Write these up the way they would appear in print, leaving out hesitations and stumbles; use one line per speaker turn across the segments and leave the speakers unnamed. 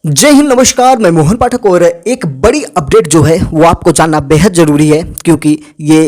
जय हिंद, नमस्कार। मैं मोहन पाठक और एक बड़ी अपडेट जो है वो आपको जानना बेहद ज़रूरी है, क्योंकि ये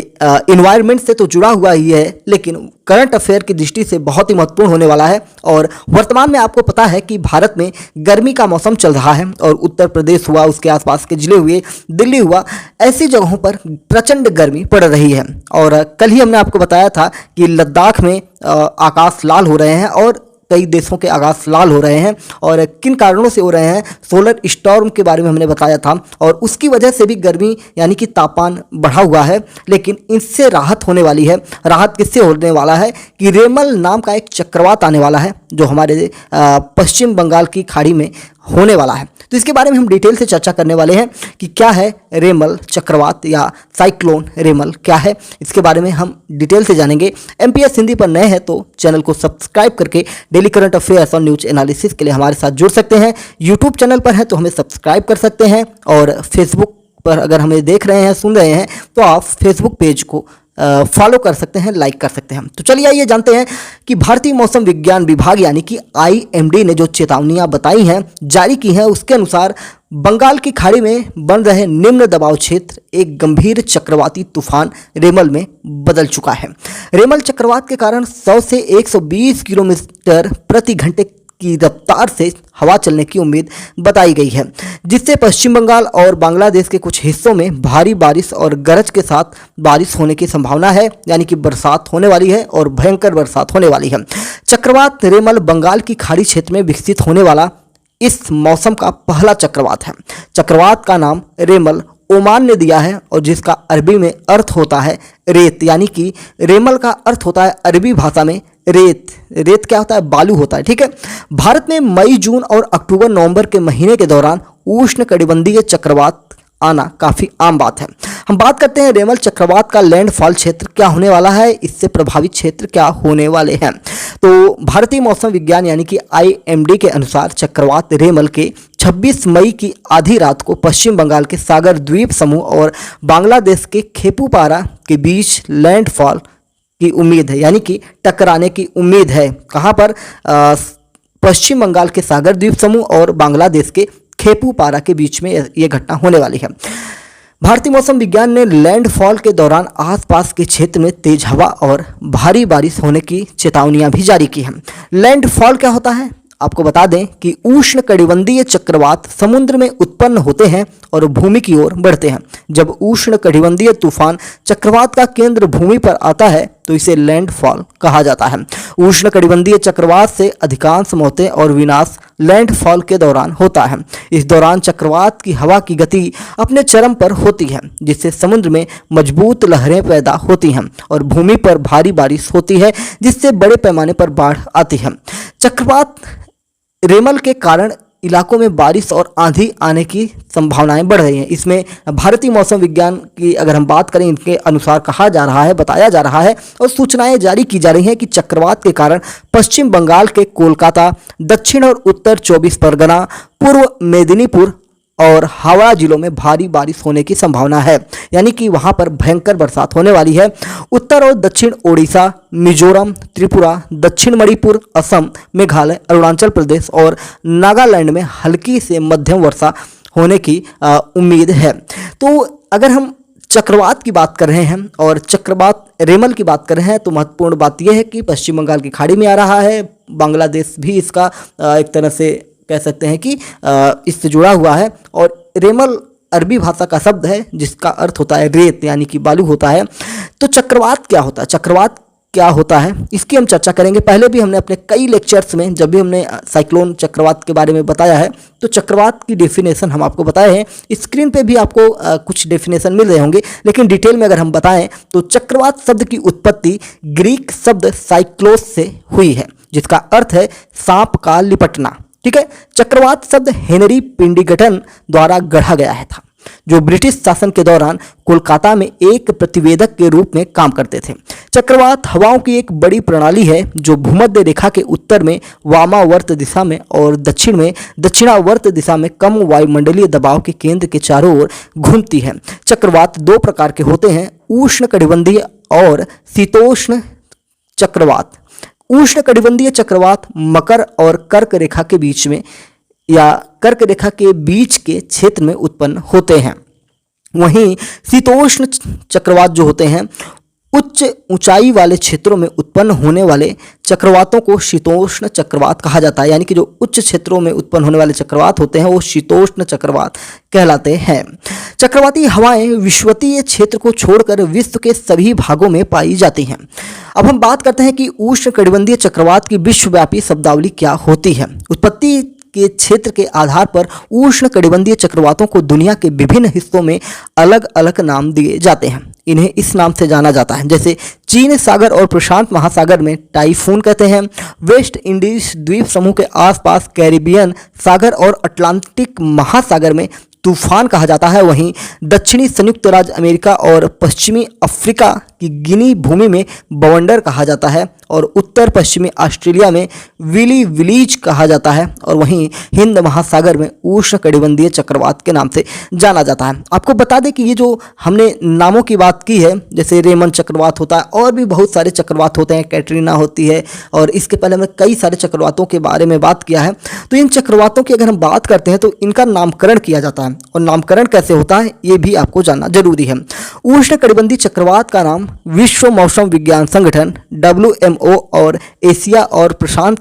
इन्वायरमेंट से तो जुड़ा हुआ ही है, लेकिन करंट अफेयर की दृष्टि से बहुत ही महत्वपूर्ण होने वाला है। और वर्तमान में आपको पता है कि भारत में गर्मी का मौसम चल रहा है और उत्तर प्रदेश हुआ, उसके आसपास के जिले हुए, दिल्ली हुआ, ऐसी जगहों पर प्रचंड गर्मी पड़ रही है। और कल ही हमने आपको बताया था कि लद्दाख में आकाश लाल हो रहे हैं और कई देशों के आकाश लाल हो रहे हैं। और किन कारणों से हो रहे हैं, सोलर स्टॉर्म के बारे में हमने बताया था, और उसकी वजह से भी गर्मी यानी कि तापमान बढ़ा हुआ है। लेकिन इससे राहत होने वाली है। राहत किससे होने वाला है कि रेमल नाम का एक चक्रवात आने वाला है जो हमारे पश्चिम बंगाल की खाड़ी में होने वाला है। तो इसके बारे में हम डिटेल से चर्चा करने वाले हैं कि क्या है रेमल चक्रवात या साइक्लोन रेमल क्या है। इसके बारे में हम डिटेल से जानेंगे। एमपीएस हिंदी पर नए हैं तो चैनल को सब्सक्राइब करके डेली करंट अफेयर्स और न्यूज एनालिसिस के लिए हमारे साथ जुड़ सकते हैं। यूट्यूब चैनल पर है तो हमें सब्सक्राइब कर सकते हैं, और फेसबुक पर अगर हमें देख रहे हैं, सुन रहे हैं, तो आप फेसबुक पेज को फॉलो कर सकते हैं, लाइक कर सकते हैं। तो चलिए आइए जानते हैं कि भारतीय मौसम विज्ञान विभाग यानी कि आईएमडी ने जो चेतावनियां बताई हैं, जारी की हैं, उसके अनुसार बंगाल की खाड़ी में बन रहे निम्न दबाव क्षेत्र एक गंभीर चक्रवाती तूफान रेमल में बदल चुका है। रेमल चक्रवात के कारण 100 से 120 किलोमीटर प्रति घंटे की रफ्तार से हवा चलने की उम्मीद बताई गई है, जिससे पश्चिम बंगाल और बांग्लादेश के कुछ हिस्सों में भारी बारिश और गरज के साथ बारिश होने की संभावना है, यानी कि बरसात होने वाली है और भयंकर बरसात होने वाली है। चक्रवात रेमल बंगाल की खाड़ी क्षेत्र में विकसित होने वाला इस मौसम का पहला चक्रवात है। चक्रवात का नाम रेमल ओमान ने दिया है, और जिसका अरबी में अर्थ होता है रेत, यानी कि रेमल का अर्थ होता है अरबी भाषा में रेत। रेत क्या होता है? बालू होता है। ठीक है। भारत में मई, जून और अक्टूबर, नवंबर के महीने के दौरान उष्णकटिबंधीय चक्रवात आना काफ़ी आम बात है। हम बात करते हैं रेमल चक्रवात का लैंडफॉल क्षेत्र क्या होने वाला है, इससे प्रभावित क्षेत्र क्या होने वाले हैं। तो भारतीय मौसम विज्ञान यानी कि आईएमडी के अनुसार चक्रवात रेमल के 26 मई की आधी रात को पश्चिम बंगाल के सागर द्वीप समूह और बांग्लादेश के खेपुपारा के बीच लैंडफॉल की उम्मीद है, यानी कि टकराने की उम्मीद है। कहाँ पर? पश्चिम बंगाल के सागर द्वीप समूह और बांग्लादेश के खेपुपारा के बीच में ये घटना होने वाली है। भारतीय मौसम विज्ञान ने लैंडफॉल के दौरान आसपास के क्षेत्र में तेज हवा और भारी बारिश होने की चेतावनियां भी जारी की हैं। लैंडफॉल क्या होता है? आपको बता दें कि उष्णकटिबंधीय चक्रवात समुद्र में उत्पन्न होते हैं और भूमि की ओर बढ़ते हैं। जब उष्णकटिबंधीय तूफान चक्रवात का केंद्र भूमि पर आता है तो इसे लैंडफॉल कहा जाता है। उष्णकटिबंधीय चक्रवात से अधिकांश मौतें और विनाश लैंडफॉल के दौरान होता है। इस दौरान चक्रवात की हवा की गति अपने चरम पर होती है, जिससे समुद्र में मजबूत लहरें पैदा होती हैं और भूमि पर भारी बारिश होती है, जिससे बड़े पैमाने पर बाढ़ आती है। चक्रवात रेमल के कारण इलाकों में बारिश और आंधी आने की संभावनाएं बढ़ रही हैं। इसमें भारतीय मौसम विज्ञान की अगर हम बात करें, इनके अनुसार कहा जा रहा है, बताया जा रहा है और सूचनाएं जारी की जा रही हैं कि चक्रवात के कारण पश्चिम बंगाल के कोलकाता, दक्षिण और उत्तर 24 परगना, पूर्व मेदिनीपुर और हावड़ा जिलों में भारी बारिश होने की संभावना है, यानी कि वहां पर भयंकर बरसात होने वाली है। उत्तर और दक्षिण ओडिशा, मिजोरम, त्रिपुरा, दक्षिण मणिपुर, असम, मेघालय, अरुणाचल प्रदेश और नागालैंड में हल्की से मध्यम वर्षा होने की उम्मीद है। तो अगर हम चक्रवात की बात कर रहे हैं और चक्रवात रेमल की बात कर रहे हैं, तो महत्वपूर्ण बात यह है कि पश्चिम बंगाल की खाड़ी में आ रहा है। बांग्लादेश भी इसका एक तरह से कह सकते हैं कि इससे जुड़ा हुआ है। और रेमल अरबी भाषा का शब्द है जिसका अर्थ होता है रेत, यानी कि बालू होता है। तो चक्रवात क्या होता है? चक्रवात क्या होता है इसकी हम चर्चा करेंगे। पहले भी हमने अपने कई लेक्चर्स में, जब भी हमने साइक्लोन चक्रवात के बारे में बताया है, तो चक्रवात की डेफिनेशन हम आपको बताए हैं। स्क्रीन पे भी आपको कुछ डेफिनेशन मिल रहे होंगे, लेकिन डिटेल में अगर हम बताएं तो चक्रवात शब्द की उत्पत्ति ग्रीक शब्द साइक्लोस से हुई है, जिसका अर्थ है सांप का लिपटना। ठीक है। चक्रवात शब्द हेनरी पिंडिगटन द्वारा गढ़ा गया है था, जो ब्रिटिश शासन के दौरान कोलकाता में एक प्रतिवेदक के रूप में काम करते थे। चक्रवात हवाओं की एक बड़ी प्रणाली है जो भूमध्य रेखा के उत्तर में वामावर्त दिशा में और दक्षिण में दक्षिणावर्त दिशा में कम वायुमंडलीय दबाव के केंद्र के चारों ओर घूमती है। चक्रवात दो प्रकार के होते हैं, उष्णकटिबंधीय और शीतोष्ण चक्रवात। उष्णकटिबंधीय चक्रवात मकर और कर्क रेखा के बीच में या कर्क रेखा के बीच के क्षेत्र में उत्पन्न होते हैं। वहीं शीतोष्ण चक्रवात जो होते हैं, उच्च ऊंचाई वाले क्षेत्रों में उत्पन्न होने वाले चक्रवातों को शीतोष्ण चक्रवात कहा जाता है। यानी कि जो उच्च क्षेत्रों में उत्पन्न होने वाले चक्रवात होते हैं वो शीतोष्ण चक्रवात कहलाते हैं। चक्रवाती हवाएं विषुवतीय क्षेत्र को छोड़कर विश्व के सभी भागों में पाई जाती हैं। अब हम बात करते हैं कि उष्णकटिबंधीय चक्रवात की विश्वव्यापी शब्दावली क्या होती है। उत्पत्ति के क्षेत्र के आधार पर उष्णकटिबंधीय चक्रवातों को दुनिया के विभिन्न हिस्सों में अलग अलग नाम दिए जाते हैं। इन्हें इस नाम से जाना जाता है, जैसे चीन सागर और प्रशांत महासागर में टाइफून कहते हैं, वेस्ट इंडीज द्वीप समूह के आसपास कैरिबियन सागर और अटलांटिक महासागर में तूफान कहा जाता है। वहीं दक्षिणी संयुक्त राज्य अमेरिका और पश्चिमी अफ्रीका की गिनी भूमि में बवंडर कहा जाता है और उत्तर पश्चिमी ऑस्ट्रेलिया में विली विलीज कहा जाता है और वहीं हिंद महासागर में उष्णकटिबंधीय चक्रवात के नाम से जाना जाता है। आपको बता दें कि ये जो हमने नामों की बात की है, जैसे रेमन चक्रवात होता है और भी बहुत सारे चक्रवात होते हैं, कैटरीना होती है और इसके पहले हमने कई सारे चक्रवातों के बारे में बात किया है। तो इन चक्रवातों की अगर हम बात करते हैं तो इनका नामकरण किया जाता है और नामकरण कैसे होता है ये भी आपको जानना जरूरी है। उष्णकटिबंधीय चक्रवात का नाम विश्व मौसम विज्ञान संगठन WMO और एशिया और प्रशांत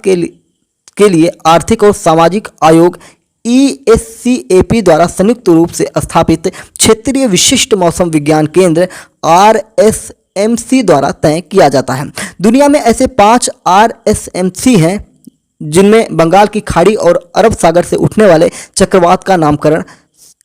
के लिए आर्थिक और सामाजिक आयोग ESCAP द्वारा संयुक्त रूप से स्थापित क्षेत्रीय विशिष्ट मौसम विज्ञान केंद्र RSMC द्वारा तय किया जाता है। दुनिया में ऐसे 5 RSMC हैं जिनमें बंगाल की खाड़ी और अरब सागर से उठने वाले चक्रवात का नामकरण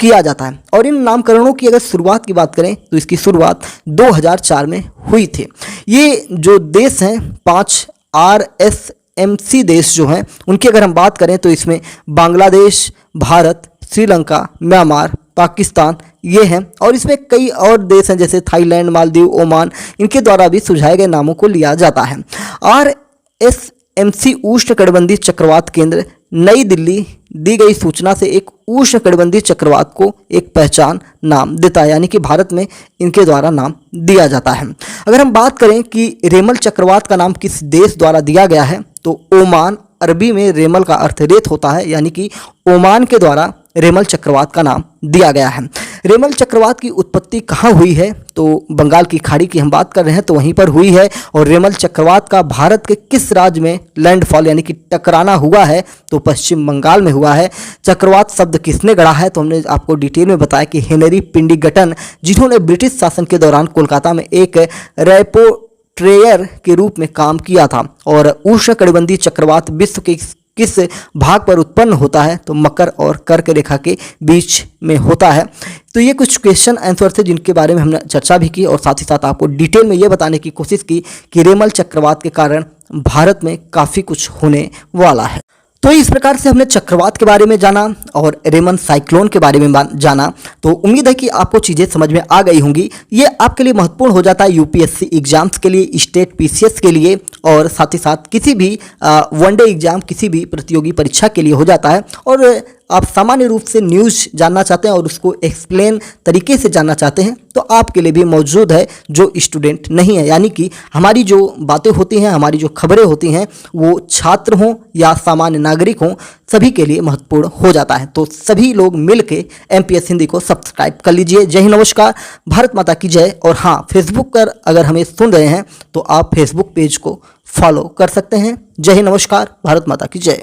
किया जाता है। और इन नामकरणों की अगर शुरुआत की बात करें तो इसकी शुरुआत 2004 में हुई थी। ये जो देश हैं 5 RSMC देश जो हैं उनकी अगर हम बात करें तो इसमें बांग्लादेश, भारत, श्रीलंका, म्यांमार, पाकिस्तान ये हैं और इसमें कई और देश हैं जैसे थाईलैंड, मालदीव, ओमान, इनके द्वारा भी सुझाए गए नामों को लिया जाता है। RSMC उष्णकटिबंधीय चक्रवात केंद्र नई दिल्ली दी गई सूचना से एक उष्णकटिबंधीय चक्रवात को एक पहचान नाम देता है, यानी कि भारत में इनके द्वारा नाम दिया जाता है। अगर हम बात करें कि रेमल चक्रवात का नाम किस देश द्वारा दिया गया है तो ओमान, अरबी में रेमल का अर्थ रेत होता है, यानी कि ओमान के द्वारा रेमल चक्रवात का नाम दिया गया है। रेमल चक्रवात की उत्पत्ति कहाँ हुई है तो बंगाल की खाड़ी की हम बात कर रहे हैं तो वहीं पर हुई है। और रेमल चक्रवात का भारत के किस राज्य में लैंडफॉल यानी कि टकराना हुआ है तो पश्चिम बंगाल में हुआ है। चक्रवात शब्द किसने गढ़ा है तो हमने आपको डिटेल में बताया कि हेनरी पिंडिगटन, जिन्होंने ब्रिटिश शासन के दौरान कोलकाता में एक रेपोट्रेयर के रूप में काम किया था। और उष्णकटिबंधीय चक्रवात विश्व के किस भाग पर उत्पन्न होता है तो मकर और कर्क रेखा के बीच में होता है। तो ये कुछ क्वेश्चन आंसर थे जिनके बारे में हमने चर्चा भी की और साथ ही साथ आपको डिटेल में ये बताने की कोशिश की कि रेमल चक्रवात के कारण भारत में काफ़ी कुछ होने वाला है। तो इस प्रकार से हमने चक्रवात के बारे में जाना और रेमन साइक्लोन के बारे में जाना। तो उम्मीद है कि आपको चीज़ें समझ में आ गई होंगी। ये आपके लिए महत्वपूर्ण हो जाता है यूपीएससी एग्जाम्स के लिए, स्टेट पीसीएस के लिए और साथ ही साथ किसी भी वनडे एग्जाम, किसी भी प्रतियोगी परीक्षा के लिए हो जाता है। और आप सामान्य रूप से न्यूज़ जानना चाहते हैं और उसको एक्सप्लेन तरीके से जानना चाहते हैं तो आपके लिए भी मौजूद है जो स्टूडेंट नहीं है। यानी कि हमारी जो बातें होती हैं, हमारी जो खबरें होती हैं वो छात्र हों या सामान्य नागरिक हों, सभी के लिए महत्वपूर्ण हो जाता है। तो सभी लोग मिल के MPS हिंदी को सब्सक्राइब कर लीजिए। जय हिंद, नमस्कार, भारत माता की जय। और हाँ, फेसबुक पर अगर हमें सुन रहे हैं तो आप फेसबुक पेज को फॉलो कर सकते हैं। जय हिंद, नमस्कार, भारत माता की जय।